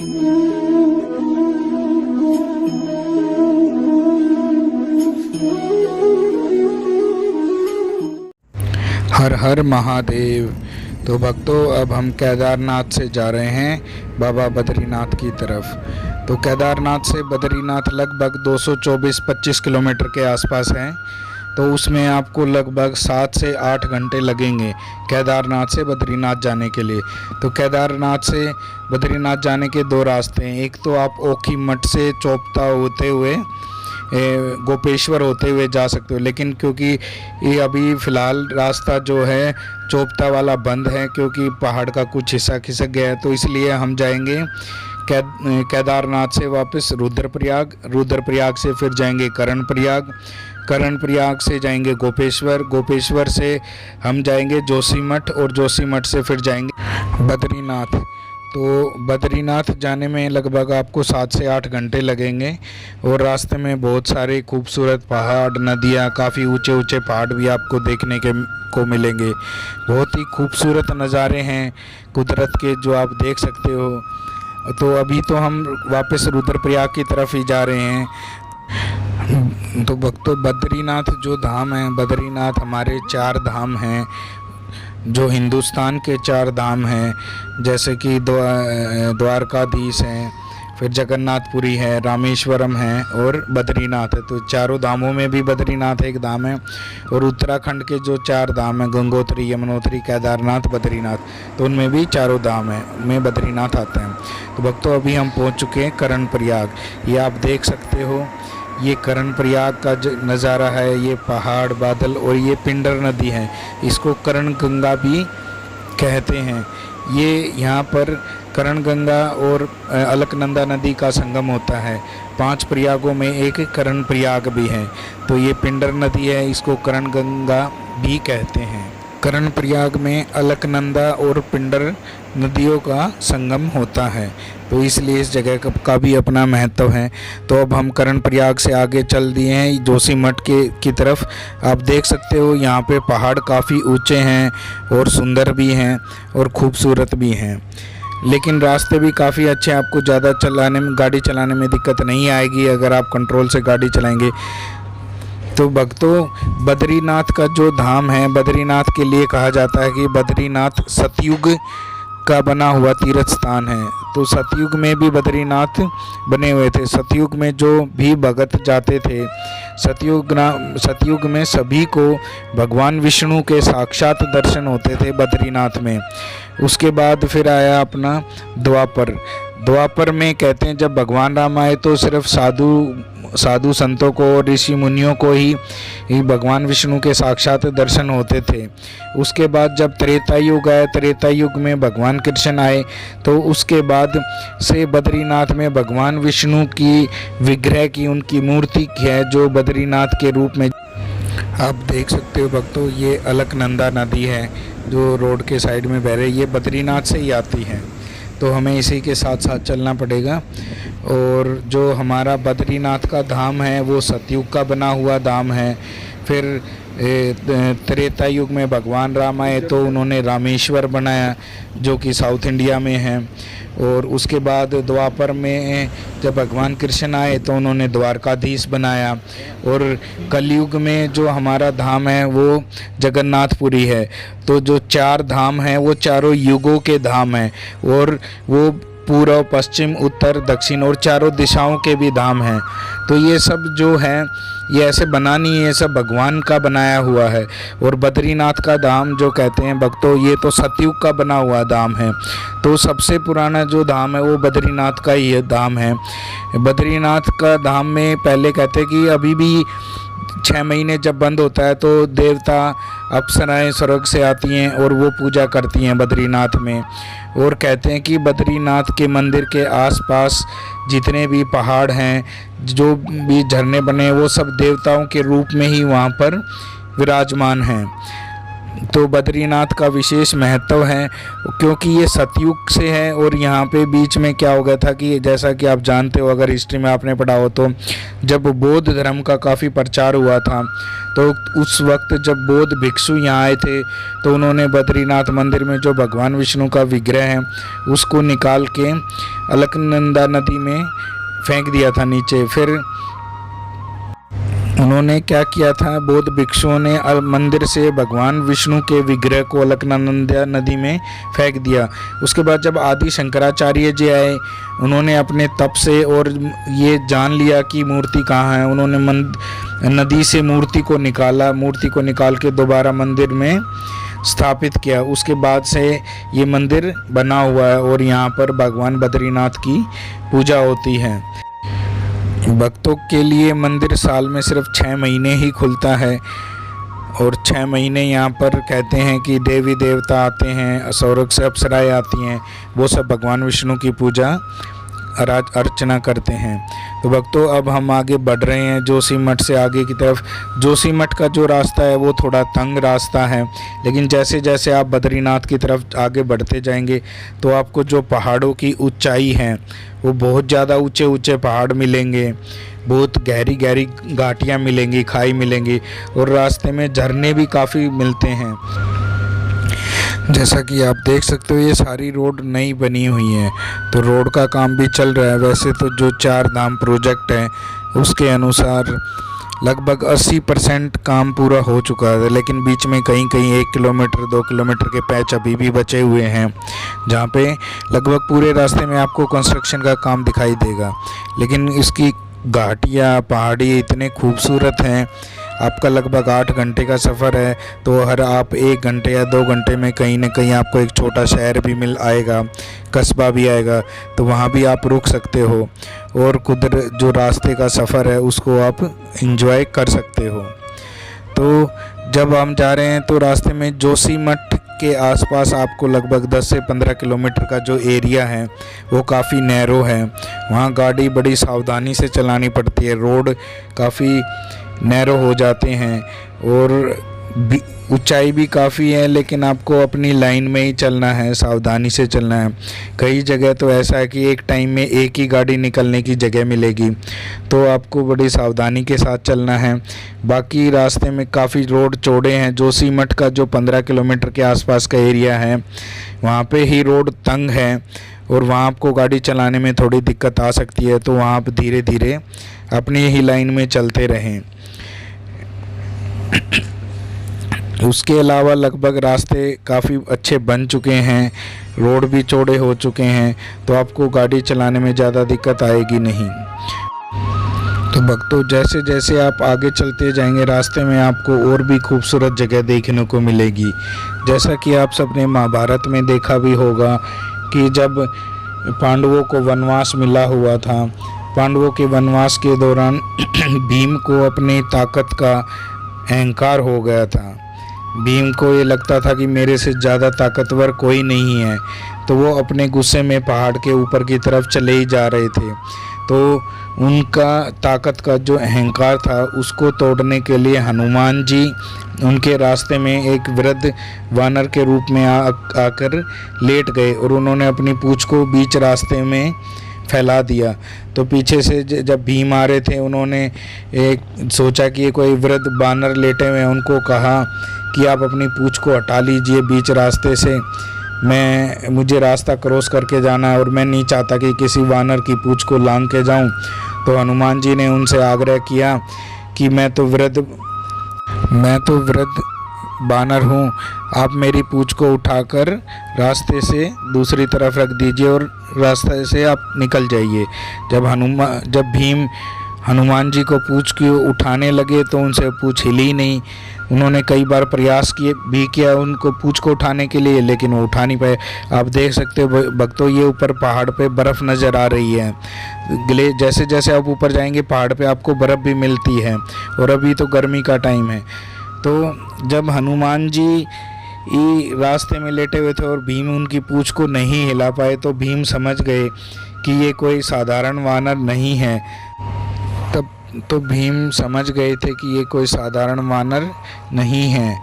हर हर महादेव। तो भक्तों, अब हम केदारनाथ से जा रहे हैं बाबा बद्रीनाथ की तरफ। तो केदारनाथ से बद्रीनाथ लगभग 224-25 किलोमीटर के आसपास है। तो उसमें आपको लगभग 7 से 8 घंटे लगेंगे केदारनाथ से बद्रीनाथ जाने के लिए। तो केदारनाथ से बद्रीनाथ जाने के 2 रास्ते हैं। एक तो आप ओखी मठ से चोपता होते हुए गोपेश्वर होते हुए जा सकते हो, लेकिन क्योंकि ये अभी फ़िलहाल रास्ता जो है चोपता वाला बंद है, क्योंकि पहाड़ का कुछ हिस्सा खिसक गया है। तो इसलिए हम जाएंगे केदारनाथ से वापस रुद्रप्रयाग से फिर जाएंगे कर्णप्रयाग से जाएंगे गोपेश्वर से हम जाएंगे जोशीमठ, और जोशीमठ से फिर जाएंगे बद्रीनाथ। तो बद्रीनाथ जाने में लगभग आपको 7 से 8 घंटे लगेंगे, और रास्ते में बहुत सारे खूबसूरत पहाड़, नदियाँ, काफ़ी ऊंचे ऊंचे पहाड़ भी आपको देखने को मिलेंगे। बहुत ही खूबसूरत नज़ारे हैं कुदरत के जो आप देख सकते हो। तो अभी तो हम वापस रुद्रप्रयाग की तरफ ही जा रहे हैं। तो भक्तों, बद्रीनाथ जो धाम है, बद्रीनाथ हमारे 4 धाम हैं जो हिंदुस्तान के 4 धाम हैं, जैसे कि द्वारकाधीश हैं, फिर जगन्नाथपुरी है, रामेश्वरम है और बद्रीनाथ है। तो चारों धामों में भी बद्रीनाथ एक धाम है। और उत्तराखंड के जो 4 धाम हैं, गंगोत्री, यमुनोत्री, केदारनाथ, बद्रीनाथ, तो उनमें भी चारों धाम हैं में बद्रीनाथ आते हैं। तो भक्तों, अभी हम पहुंच चुके हैं कर्णप्रयाग। ये आप देख सकते हो, ये कर्णप्रयाग का जो नज़ारा है, ये पहाड़, बादल और ये पिंडर नदी है, इसको कर्ण गंगा भी कहते हैं। ये यहाँ पर कर्ण गंगा और अलकनंदा नदी का संगम होता है। 5 प्रयागों में एक कर्ण प्रयाग भी है। तो ये पिंडर नदी है, इसको कर्ण गंगा भी कहते हैं। कर्ण प्रयाग में अलकनंदा और पिंडर नदियों का संगम होता है, तो इसलिए इस जगह का भी अपना महत्व है। तो अब हम कर्ण प्रयाग से आगे चल दिए हैं जोशीमठ की तरफ। आप देख सकते हो यहाँ पे पहाड़ काफ़ी ऊंचे हैं और सुंदर भी हैं और खूबसूरत भी हैं, लेकिन रास्ते भी काफ़ी अच्छे हैं। आपको ज़्यादा गाड़ी चलाने में दिक्कत नहीं आएगी अगर आप कंट्रोल से गाड़ी चलाएंगे। तो भक्तों, बद्रीनाथ का जो धाम है, बद्रीनाथ के लिए कहा जाता है कि बद्रीनाथ सतयुग का बना हुआ तीर्थ स्थान है। तो सतयुग में भी बद्रीनाथ बने हुए थे। सतयुग में जो भी भगत जाते थे, सतयुग में सभी को भगवान विष्णु के साक्षात दर्शन होते थे बद्रीनाथ में। उसके बाद फिर आया अपना द्वापर में कहते हैं जब भगवान राम आए तो सिर्फ साधु संतों को और ऋषि मुनियों को ही भगवान विष्णु के साक्षात दर्शन होते थे। उसके बाद जब त्रेता युग आया, त्रेता युग में भगवान कृष्ण आए, तो उसके बाद से बद्रीनाथ में भगवान विष्णु की विग्रह की, उनकी मूर्ति है जो बद्रीनाथ के रूप में आप देख सकते हो। भक्तों, ये अलकनंदा नदी है जो रोड के साइड में बह रही है, ये बद्रीनाथ से ही आती है। तो हमें इसी के साथ साथ चलना पड़ेगा। और जो हमारा बद्रीनाथ का धाम है वो सतयुग का बना हुआ धाम है। फिर त्रेता युग में भगवान राम आए तो उन्होंने रामेश्वर बनाया जो कि साउथ इंडिया में है। और उसके बाद द्वापर में जब भगवान कृष्ण आए तो उन्होंने द्वारकाधीश बनाया। और कलयुग में जो हमारा धाम है वो जगन्नाथपुरी है। तो जो 4 धाम हैं वो चारों युगों के धाम हैं, और वो पूर्व, पश्चिम, उत्तर, दक्षिण और चारों दिशाओं के भी धाम हैं। तो ये सब जो है ये ऐसे बना नहीं है, ये सब भगवान का बनाया हुआ है। और बद्रीनाथ का धाम जो कहते हैं भक्तों, ये तो सतयुग का बना हुआ धाम है। तो सबसे पुराना जो धाम है वो बद्रीनाथ का ही धाम है। बद्रीनाथ का धाम में पहले कहते हैं कि अभी भी 6 महीने जब बंद होता है तो देवता अप्सराएं स्वर्ग से आती हैं और वो पूजा करती हैं बद्रीनाथ में। और कहते हैं कि बद्रीनाथ के मंदिर के आसपास जितने भी पहाड़ हैं, जो भी झरने बने हैं, वो सब देवताओं के रूप में ही वहाँ पर विराजमान हैं। तो बद्रीनाथ का विशेष महत्व है क्योंकि ये सतयुग से है। और यहाँ पे बीच में क्या हो गया था कि जैसा कि आप जानते हो, अगर हिस्ट्री में आपने पढ़ा हो, तो जब बौद्ध धर्म का काफ़ी प्रचार हुआ था, तो उस वक्त जब बौद्ध भिक्षु यहाँ आए थे, तो उन्होंने बद्रीनाथ मंदिर में जो भगवान विष्णु का विग्रह है उसको निकाल के अलकनंदा नदी में फेंक दिया था नीचे। फिर उन्होंने क्या किया था, बौद्ध भिक्षुओं ने मंदिर से भगवान विष्णु के विग्रह को अलकनंदा नदी में फेंक दिया। उसके बाद जब आदि शंकराचार्य जी आए, उन्होंने अपने तप से और ये जान लिया कि मूर्ति कहाँ है, उन्होंने नदी से मूर्ति को निकाला, मूर्ति को निकाल के दोबारा मंदिर में स्थापित किया। उसके बाद से ये मंदिर बना हुआ है और यहाँ पर भगवान बद्रीनाथ की पूजा होती है। भक्तों के लिए मंदिर साल में सिर्फ 6 महीने ही खुलता है और 6 महीने यहाँ पर कहते हैं कि देवी देवता आते हैं, स्वर्ग से अप्सराएं आती हैं, वो सब भगवान विष्णु की पूजा अर्चना करते हैं। तो भक्तों अब हम आगे बढ़ रहे हैं जोशीमठ से आगे की तरफ। जोशीमठ का जो रास्ता है वो थोड़ा तंग रास्ता है, लेकिन जैसे जैसे आप बद्रीनाथ की तरफ आगे बढ़ते जाएंगे तो आपको जो पहाड़ों की ऊंचाई है वो बहुत ज़्यादा ऊंचे ऊंचे पहाड़ मिलेंगे, बहुत गहरी गहरी घाटियाँ मिलेंगी, खाई मिलेंगी और रास्ते में झरने भी काफ़ी मिलते हैं। जैसा कि आप देख सकते हो ये सारी रोड नई बनी हुई है, तो रोड का काम भी चल रहा है। वैसे तो जो 4 धाम प्रोजेक्ट है उसके अनुसार लगभग 80% काम पूरा हो चुका है, लेकिन बीच में कहीं कहीं 1 किलोमीटर 2 किलोमीटर के पैच अभी भी बचे हुए हैं, जहाँ पे लगभग पूरे रास्ते में आपको कंस्ट्रक्शन का काम दिखाई देगा। लेकिन इसकी घाटियाँ पहाड़ी इतने खूबसूरत हैं, आपका लगभग 8 घंटे का सफ़र है, तो हर आप 1 घंटे या 2 घंटे में कहीं ना कहीं आपको एक छोटा शहर भी मिल आएगा, कस्बा भी आएगा, तो वहाँ भी आप रुक सकते हो और कुदरत जो रास्ते का सफ़र है उसको आप एंजॉय कर सकते हो। तो जब हम जा रहे हैं तो रास्ते में जोशीमठ के आसपास आपको लगभग 10 से 15 किलोमीटर का जो एरिया है वो काफ़ी नैरो है, वहाँ गाड़ी बड़ी सावधानी से चलानी पड़ती है, रोड काफ़ी नैरो हो जाते हैं और ऊंचाई भी काफ़ी है, लेकिन आपको अपनी लाइन में ही चलना है, सावधानी से चलना है। कई जगह तो ऐसा है कि एक टाइम में एक ही गाड़ी निकलने की जगह मिलेगी, तो आपको बड़ी सावधानी के साथ चलना है। बाकी रास्ते में काफ़ी रोड चौड़े हैं। जोशीमठ का जो 15 किलोमीटर के आसपास का एरिया है वहाँ पे ही रोड तंग है और वहाँ आपको गाड़ी चलाने में थोड़ी दिक्कत आ सकती है, तो वहाँ आप धीरे धीरे अपनी ही लाइन में चलते रहें। उसके अलावा लगभग रास्ते काफ़ी अच्छे बन चुके हैं, रोड भी चौड़े हो चुके हैं, तो आपको गाड़ी चलाने में ज़्यादा दिक्कत आएगी नहीं। तो भक्तों जैसे जैसे आप आगे चलते जाएंगे रास्ते में आपको और भी खूबसूरत जगह देखने को मिलेगी। जैसा कि आप सबने महाभारत में देखा भी होगा कि जब पांडवों को वनवास मिला हुआ था, पांडवों के वनवास के दौरान भीम को अपनी ताकत का अहंकार हो गया था। भीम को ये लगता था कि मेरे से ज़्यादा ताकतवर कोई नहीं है, तो वो अपने गुस्से में पहाड़ के ऊपर की तरफ चले ही जा रहे थे। तो उनका ताकत का जो अहंकार था उसको तोड़ने के लिए हनुमान जी उनके रास्ते में एक वृद्ध वानर के रूप में आकर लेट गए और उन्होंने अपनी पूंछ को बीच रास्ते में फैला दिया। तो पीछे से जब भीम आ रहे थे उन्होंने एक सोचा कि ये कोई वृद्ध वानर लेटे हुए हैं, उनको कहा कि आप अपनी पूंछ को हटा लीजिए बीच रास्ते से, मुझे रास्ता क्रॉस करके जाना है और मैं नहीं चाहता कि किसी वानर की पूंछ को लांघ के जाऊं। तो हनुमान जी ने उनसे आग्रह किया कि मैं तो वृद्ध वानर हूँ, आप मेरी पूंछ को उठाकर रास्ते से दूसरी तरफ रख दीजिए और रास्ते से आप निकल जाइए। जब भीम हनुमान जी को पूंछ की उठाने लगे तो उनसे पूंछ हिली नहीं। उन्होंने कई बार प्रयास किया उनको पूंछ को उठाने के लिए, लेकिन वो उठा नहीं पाए। आप देख सकते हो भक्तों ये ऊपर पहाड़ पे बर्फ़ नज़र आ रही है। जैसे जैसे आप ऊपर जाएंगे पहाड़ पे आपको बर्फ़ भी मिलती है और अभी तो गर्मी का टाइम है। तो जब हनुमान जी रास्ते में लेटे हुए थे और भीम उनकी पूंछ को नहीं हिला पाए, तो भीम समझ गए कि ये कोई साधारण वानर नहीं है। तब तो भीम समझ गए थे कि ये कोई साधारण वानर नहीं है।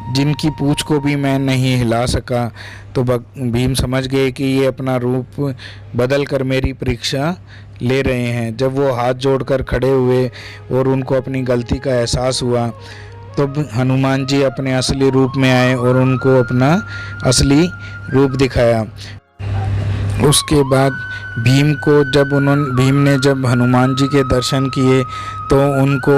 जिनकी पूंछ को भी मैं नहीं हिला सका। तो भीम समझ गए कि ये अपना रूप बदल कर मेरी परीक्षा ले रहे हैं। जब वो हाथ जोड़कर खड़े हुए और उनको अपनी गलती का एहसास हुआ, तब हनुमान जी अपने असली रूप में आए और उनको अपना असली रूप दिखाया। उसके बाद भीम ने जब हनुमान जी के दर्शन किए तो उनको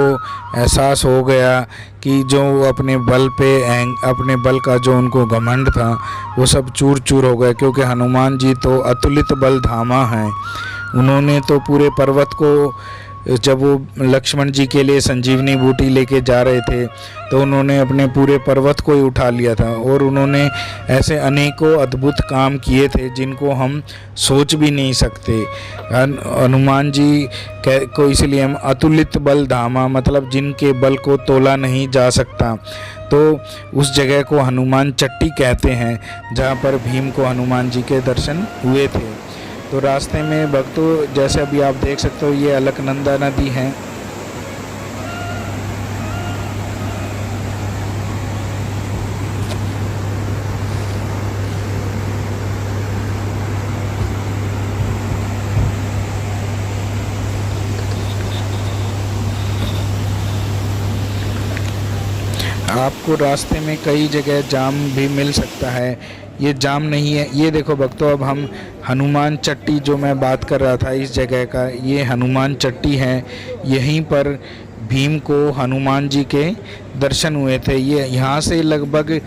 एहसास हो गया कि जो अपने बल का जो उनको घमंड था वो सब चूर चूर हो गया, क्योंकि हनुमान जी तो अतुलित बल धामा हैं। उन्होंने तो पूरे पर्वत को, जब वो लक्ष्मण जी के लिए संजीवनी बूटी लेके जा रहे थे तो उन्होंने अपने पूरे पर्वत को ही उठा लिया था। और उन्होंने ऐसे अनेकों अद्भुत काम किए थे जिनको हम सोच भी नहीं सकते। हनुमान जी को इसलिए हम अतुलित बल धामा, मतलब जिनके बल को तोला नहीं जा सकता, तो उस जगह को हनुमान चट्टी कहते हैं जहाँ पर भीम को हनुमान जी के दर्शन हुए थे। तो रास्ते में भक्तों, जैसे अभी आप देख सकते हो, ये अलकनंदा नदी है। आपको रास्ते में कई जगह जाम भी मिल सकता है, ये जाम नहीं है। ये देखो भक्तों, अब हम हनुमान चट्टी, जो मैं बात कर रहा था इस जगह का, ये हनुमान चट्टी है। यहीं पर भीम को हनुमान जी के दर्शन हुए थे। ये यहाँ से लगभग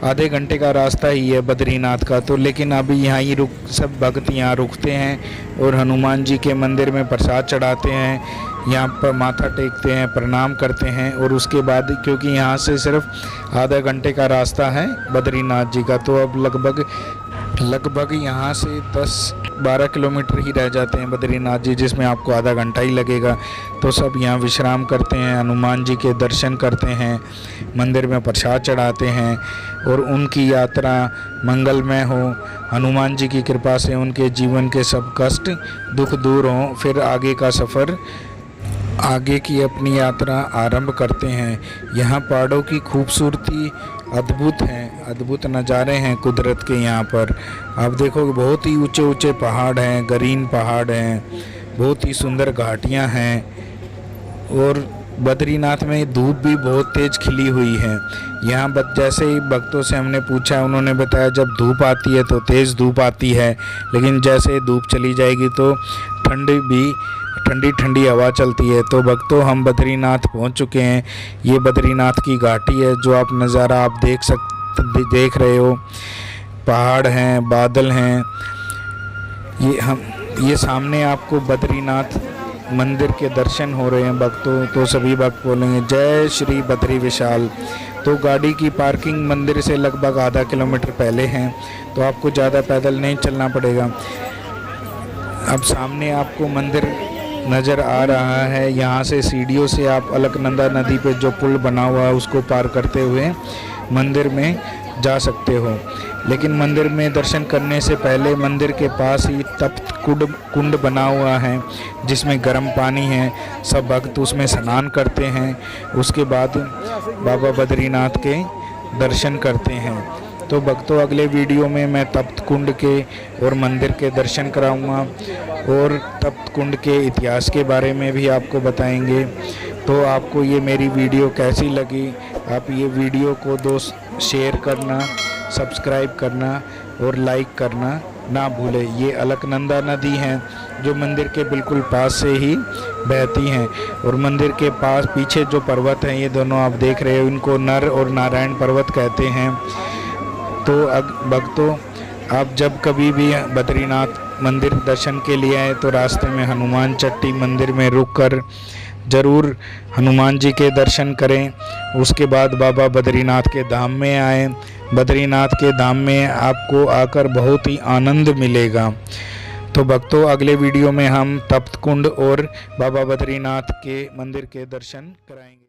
आधे घंटे का रास्ता ही है बद्रीनाथ का। तो लेकिन अभी यहाँ ही सब भक्त यहाँ रुकते हैं और हनुमान जी के मंदिर में प्रसाद चढ़ाते हैं, यहाँ पर माथा टेकते हैं, प्रणाम करते हैं। और उसके बाद, क्योंकि यहाँ से सिर्फ आधा घंटे का रास्ता है बद्रीनाथ जी का, तो अब लगभग यहाँ से 10-12 किलोमीटर ही रह जाते हैं बद्रीनाथ जी, जिसमें आपको आधा घंटा ही लगेगा। तो सब यहाँ विश्राम करते हैं, हनुमान जी के दर्शन करते हैं, मंदिर में प्रसाद चढ़ाते हैं और उनकी यात्रा मंगलमय हो। हनुमान जी की कृपा से उनके जीवन के सब कष्ट दुख दूर हों। फिर आगे की अपनी यात्रा आरंभ करते हैं। यहाँ पहाड़ों की खूबसूरती अद्भुत है, अद्भुत नज़ारे हैं कुदरत के। यहाँ पर आप देखोगे बहुत ही ऊंचे ऊंचे पहाड़ हैं, ग्रीन पहाड़ हैं, बहुत ही सुंदर घाटियाँ हैं। और बद्रीनाथ में धूप भी बहुत तेज़ खिली हुई है। यहाँ जैसे ही भक्तों से हमने पूछा, उन्होंने बताया जब धूप आती है तो तेज़ धूप आती है, लेकिन जैसे धूप चली जाएगी तो ठंडी ठंडी हवा चलती है। तो भक्तों, हम बद्रीनाथ पहुँच चुके हैं। ये बद्रीनाथ की घाटी है, जो आप नज़ारा आप देख रहे हो। पहाड़ हैं, बादल हैं। ये सामने आपको बद्रीनाथ मंदिर के दर्शन हो रहे हैं भक्तों। तो सभी भक्त बोलेंगे जय श्री बद्री विशाल। तो गाड़ी की पार्किंग मंदिर से लगभग आधा किलोमीटर पहले है, तो आपको ज़्यादा पैदल नहीं चलना पड़ेगा। अब सामने आपको मंदिर नज़र आ रहा है। यहाँ से सीढ़ियों से आप अलकनंदा नदी पे जो पुल बना हुआ है उसको पार करते हुए मंदिर में जा सकते हो। लेकिन मंदिर में दर्शन करने से पहले मंदिर के पास ही तप्त कुंड बना हुआ है, जिसमें गर्म पानी है। सब भक्त उसमें स्नान करते हैं, उसके बाद बाबा बद्रीनाथ के दर्शन करते हैं। तो भक्तों, अगले वीडियो में मैं तप्त कुंड के और मंदिर के दर्शन कराऊंगा और तप्त कुंड के इतिहास के बारे में भी आपको बताएंगे। तो आपको ये मेरी वीडियो कैसी लगी? आप ये वीडियो को दोस्त शेयर करना, सब्सक्राइब करना और लाइक करना ना भूलें। ये अलकनंदा नदी है जो मंदिर के बिल्कुल पास से ही बहती हैं। और मंदिर के पास पीछे जो पर्वत हैं, ये दोनों आप देख रहे हो, इनको नर और नारायण पर्वत कहते हैं। तो भक्तों, आप जब कभी भी बद्रीनाथ मंदिर दर्शन के लिए आए तो रास्ते में हनुमान चट्टी मंदिर में रुककर ज़रूर हनुमान जी के दर्शन करें। उसके बाद बाबा बद्रीनाथ के धाम में आए। बद्रीनाथ के धाम में आपको आकर बहुत ही आनंद मिलेगा। तो भक्तों, अगले वीडियो में हम तप्त कुंड और बाबा बद्रीनाथ के मंदिर के दर्शन कराएंगे।